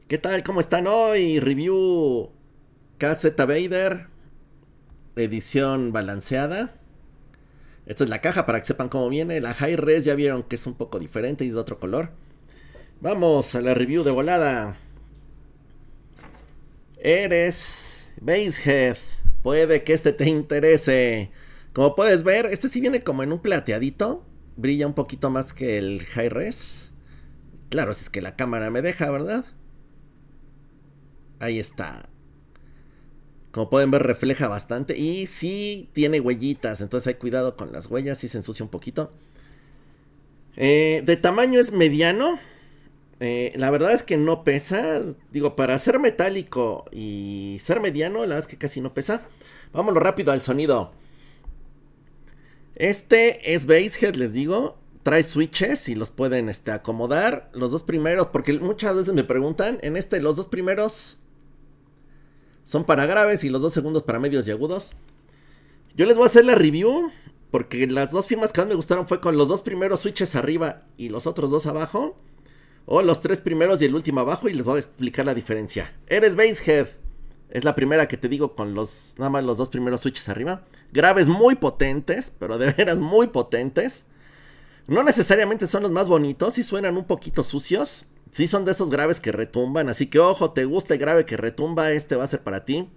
¿Qué tal? ¿Cómo están hoy? Review KZ Vader, edición balanceada. Esta es la caja para que sepan cómo viene. La High Res ya vieron que es un poco diferente y es de otro color. Vamos a la review de volada. Eres Basehead. Puede que este te interese. Como puedes ver, este sí viene como en un plateadito. Brilla un poquito más que el High Res. Claro, si es que la cámara me deja, ¿verdad? Ahí está. Como pueden ver, refleja bastante. Y sí tiene huellitas. Entonces hay cuidado con las huellas. Sí se ensucia un poquito. De tamaño es mediano. La verdad es que no pesa. Digo, para ser metálico y ser mediano, la verdad es que casi no pesa. Vámonos rápido al sonido. Este es Basehead, les digo. Trae switches y los pueden acomodar. Los dos primeros, porque muchas veces me preguntan. En los dos primeros son para graves y los dos segundos para medios y agudos. Yo les voy a hacer la review porque las dos firmas que más me gustaron fue con los dos primeros switches arriba y los otros dos abajo. O los tres primeros y el último abajo, y les voy a explicar la diferencia. Eres Basehead. Es la primera que te digo con nada más los dos primeros switches arriba. Graves muy potentes, pero de veras muy potentes. No necesariamente son los más bonitos, sí suenan un poquito sucios. Sí son de esos graves que retumban, así que ojo, te gusta el grave que retumba, este va a ser para ti.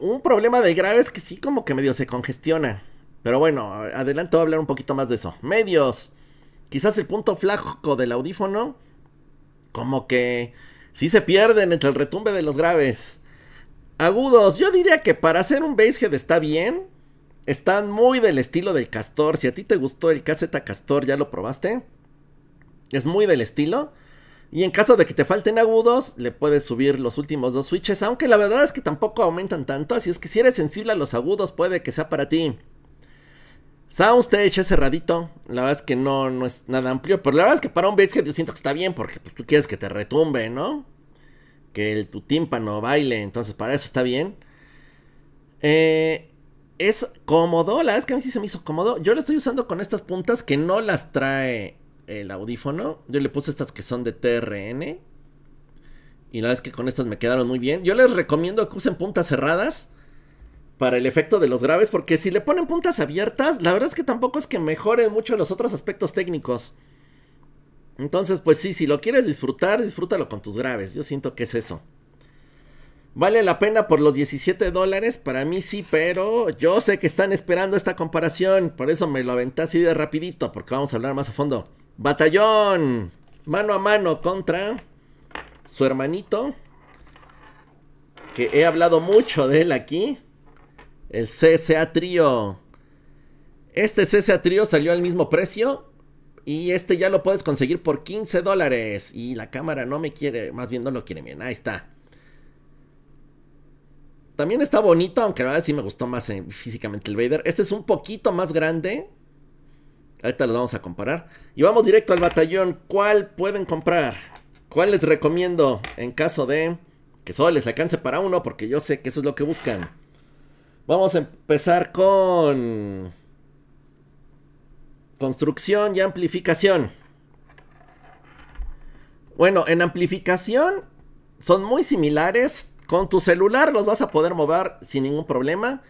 Un problema de grave es que sí como que medio se congestiona. Pero bueno, adelante voy a hablar un poquito más de eso. Medios. Quizás el punto flaco del audífono como que sí se pierden entre el retumbe de los graves. Agudos, yo diría que para hacer un basshead está bien. Están muy del estilo del Castor. Si a ti te gustó el KZ Castor, ¿ya lo probaste? Es muy del estilo. Y en caso de que te falten agudos, le puedes subir los últimos dos switches. Aunque la verdad es que tampoco aumentan tanto. Así es que si eres sensible a los agudos, puede que sea para ti. Soundstage es cerradito. La verdad es que no es nada amplio. Pero la verdad es que para un basshead yo siento que está bien. Porque pues, tú quieres que te retumbe, ¿no? Que tu tímpano baile. Entonces para eso está bien. Es cómodo. La verdad es que a mí sí se me hizo cómodo. Yo lo estoy usando con estas puntas que no las trae el audífono. Yo le puse estas que son de TRN. Y la verdad es que con estas me quedaron muy bien. Yo les recomiendo que usen puntas cerradas para el efecto de los graves, porque si le ponen puntas abiertas, la verdad es que tampoco es que mejoren mucho los otros aspectos técnicos. Entonces, pues sí, si lo quieres disfrutar, disfrútalo con tus graves. Yo siento que es eso. ¿Vale la pena por los $17? Para mí sí, pero yo sé que están esperando esta comparación. Por eso me lo aventé así de rapidito, porque vamos a hablar más a fondo. Batallón, mano a mano contra su hermanito, que he hablado mucho de él aquí. El CSA Trio. Este CSA Trio salió al mismo precio. Y este ya lo puedes conseguir por $15. Y la cámara no me quiere, más bien no lo quiere bien. Ahí está. También está bonito, aunque la verdad sí me gustó más físicamente el Vader. Este es un poquito más grande. Ahorita los vamos a comparar. Y vamos directo al batallón. ¿Cuál pueden comprar? ¿Cuál les recomiendo en caso de que solo les alcance para uno? Porque yo sé que eso es lo que buscan. Vamos a empezar con construcción y amplificación. Bueno, en amplificación son muy similares. Con tu celular los vas a poder mover sin ningún problema.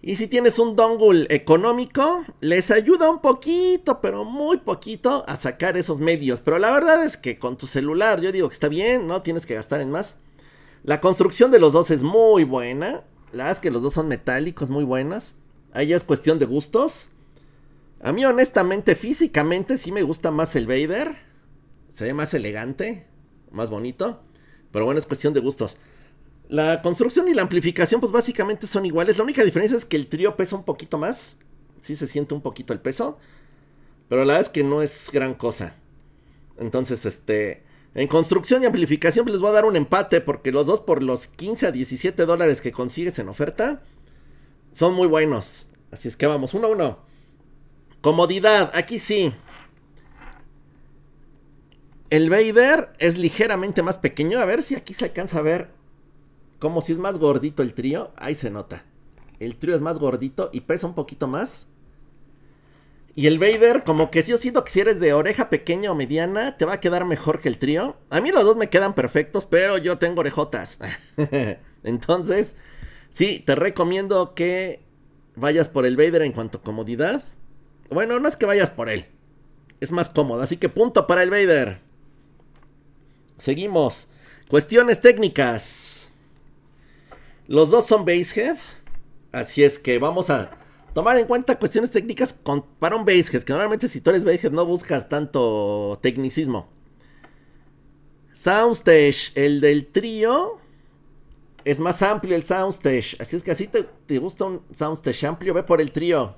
Y si tienes un dongle económico, les ayuda un poquito, pero muy poquito, a sacar esos medios. Pero la verdad es que con tu celular yo digo que está bien, no tienes que gastar en más. La construcción de los dos es muy buena. La verdad es que los dos son metálicos, muy buenas. Ahí ya es cuestión de gustos. A mí honestamente, físicamente sí me gusta más el Vader. Se ve más elegante, más bonito. Pero bueno, es cuestión de gustos. La construcción y la amplificación pues básicamente son iguales. La única diferencia es que el trío pesa un poquito más. Sí se siente un poquito el peso. Pero la verdad es que no es gran cosa. Entonces en construcción y amplificación pues les voy a dar un empate. Porque los dos por los $15 a $17 que consigues en oferta son muy buenos. Así es que vamos, 1-1. Comodidad, aquí sí. El Vader es ligeramente más pequeño. A ver si aquí se alcanza a ver. Como si es más gordito el trío. Ahí se nota. El trío es más gordito y pesa un poquito más. Y el Vader, como que sí, yo siento que si eres de oreja pequeña o mediana, te va a quedar mejor que el trío. A mí los dos me quedan perfectos, pero yo tengo orejotas. Entonces, sí, te recomiendo que vayas por el Vader en cuanto a comodidad. Bueno, no es que vayas por él. Es más cómodo, así que punto para el Vader. Seguimos. Cuestiones técnicas. Los dos son basehead. Así es que vamos a tomar en cuenta cuestiones técnicas para un basehead. Que normalmente si tú eres basehead no buscas tanto tecnicismo. Soundstage. El del trío es más amplio el soundstage. Así es que así te gusta un soundstage amplio, ve por el trío.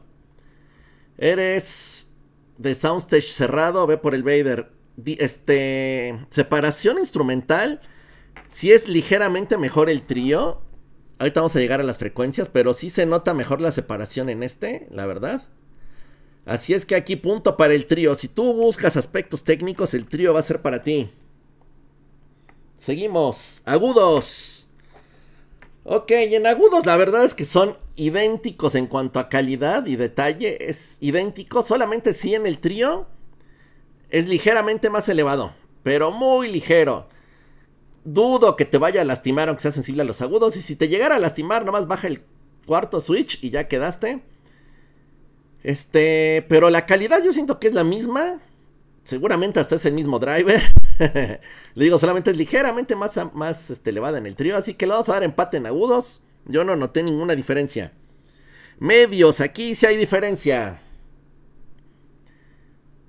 Eres de soundstage cerrado, ve por el Vader. Separación instrumental. Si es ligeramente mejor el trío. Ahorita vamos a llegar a las frecuencias, pero sí se nota mejor la separación en la verdad. Así es que aquí punto para el trío. Si tú buscas aspectos técnicos, el trío va a ser para ti. Seguimos. Agudos. Ok, en agudos la verdad es que son idénticos en cuanto a calidad y detalle. Es idéntico, solamente sí en el trío es ligeramente más elevado, pero muy ligero. Dudo que te vaya a lastimar aunque sea sensible a los agudos. Y si te llegara a lastimar, nomás baja el cuarto switch y ya quedaste. Pero la calidad yo siento que es la misma. Seguramente hasta es el mismo driver. Le digo, solamente es ligeramente más elevada en el trío. Así que le vamos a dar empate en agudos. Yo no noté ninguna diferencia. Medios, aquí sí hay diferencia.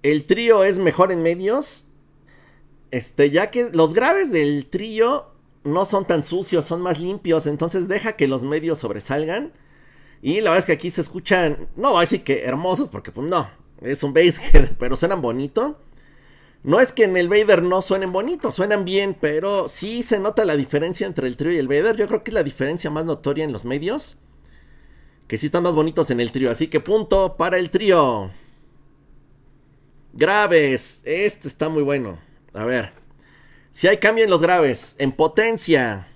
El trío es mejor en medios. Ya que los graves del trío no son tan sucios, son más limpios. Entonces deja que los medios sobresalgan. Y la verdad es que aquí se escuchan, no voy a decir que hermosos, porque pues no, es un basshead, pero suenan bonito. No es que en el Vader no suenen bonito, suenan bien, pero sí se nota la diferencia entre el trío y el Vader. Yo creo que es la diferencia más notoria en los medios, que sí están más bonitos en el trío. Así que punto para el trío. Graves, este está muy bueno. A ver, si hay cambio en los graves, en potencia,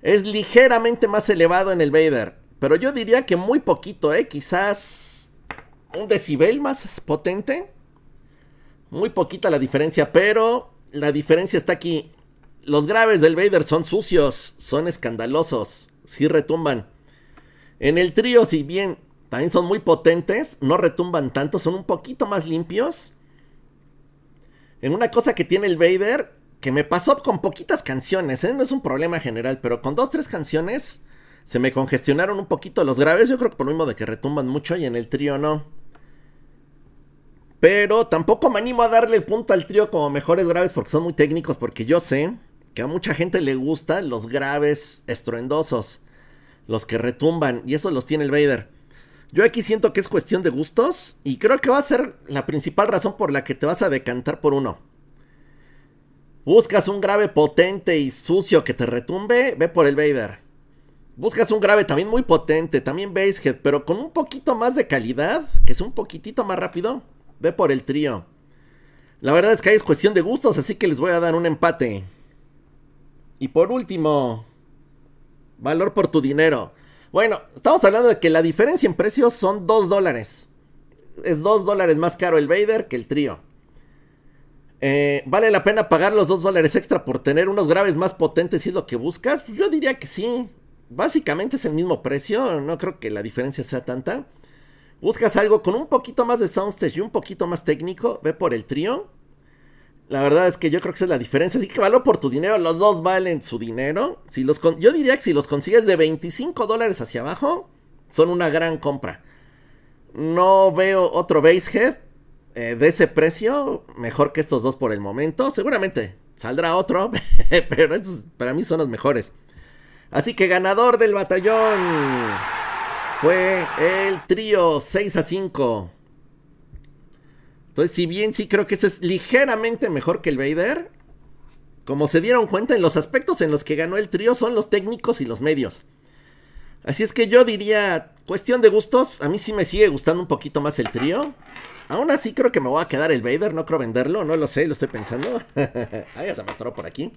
es ligeramente más elevado en el Vader, pero yo diría que muy poquito, quizás un decibel más potente. Muy poquita la diferencia, pero la diferencia está aquí. Los graves del Vader son sucios, son escandalosos, sí retumban. En el trío, si bien también son muy potentes, no retumban tanto, son un poquito más limpios. En una cosa que tiene el Vader, que me pasó con poquitas canciones, no es un problema general, pero con 2-3 canciones se me congestionaron un poquito los graves. Yo creo que por lo mismo de que retumban mucho y en el trío no. Pero tampoco me animo a darle el punto al trío como mejores graves porque son muy técnicos, porque yo sé que a mucha gente le gustan los graves estruendosos, los que retumban, y eso los tiene el Vader. Yo aquí siento que es cuestión de gustos y creo que va a ser la principal razón por la que te vas a decantar por uno. Buscas un grave potente y sucio que te retumbe, ve por el Vader. Buscas un grave también muy potente, también basshead, pero con un poquito más de calidad, que es un poquitito más rápido, ve por el trío. La verdad es que ahí es cuestión de gustos, así que les voy a dar un empate. Y por último, valor por tu dinero. Bueno, estamos hablando de que la diferencia en precios son $2. Es $2 más caro el Vader que el trío. ¿Vale la pena pagar los $2 extra por tener unos graves más potentes si es lo que buscas? Pues yo diría que sí. Básicamente es el mismo precio, no creo que la diferencia sea tanta. Buscas algo con un poquito más de soundstage y un poquito más técnico, ve por el trío. La verdad es que yo creo que esa es la diferencia, así que valor por tu dinero, los dos valen su dinero. Yo diría que si los consigues de $25 hacia abajo, son una gran compra. No veo otro basshead de ese precio mejor que estos dos por el momento. Seguramente saldrá otro, pero estos para mí son los mejores. Así que ganador del batallón fue el trío 6-5. Entonces, si bien sí creo que este es ligeramente mejor que el Vader, como se dieron cuenta, en los aspectos en los que ganó el trío son los técnicos y los medios. Así es que yo diría, cuestión de gustos, a mí sí me sigue gustando un poquito más el trío. Aún así creo que me voy a quedar el Vader, no creo venderlo, no lo sé, lo estoy pensando. Ah, ya se me atoró por aquí.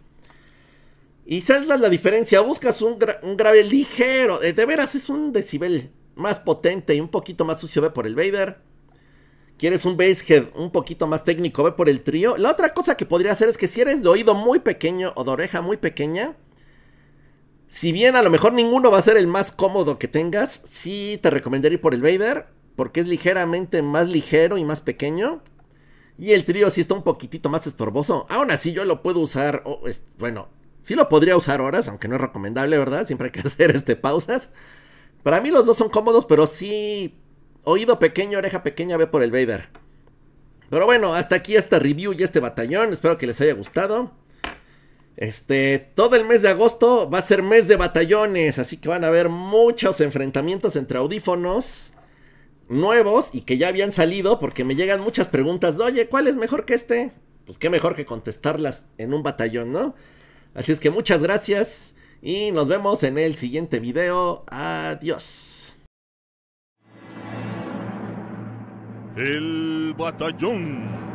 Y sabes la diferencia, buscas un grave ligero, de veras es un decibel más potente y un poquito más sucio, ve por el Vader. quieres un basshead un poquito más técnico, ve por el trío. La otra cosa que podría hacer es que si eres de oído muy pequeño o de oreja muy pequeña, si bien a lo mejor ninguno va a ser el más cómodo que tengas, sí te recomendaría ir por el Vader, porque es ligeramente más ligero y más pequeño. Y el trío sí está un poquitito más estorboso. Aún así yo lo puedo usar, bueno, sí lo podría usar horas, aunque no es recomendable, ¿verdad? Siempre hay que hacer pausas. Para mí los dos son cómodos, pero sí, oído pequeño, oreja pequeña, ve por el Vader. Pero bueno, hasta aquí esta review y este batallón. Espero que les haya gustado. Todo el mes de agosto va a ser mes de batallones, así que van a haber muchos enfrentamientos entre audífonos nuevos y que ya habían salido, porque me llegan muchas preguntas de, oye, ¿cuál es mejor que este? Pues qué mejor que contestarlas en un batallón, ¿no? Así es que muchas gracias y nos vemos en el siguiente video. Adiós. El batallón.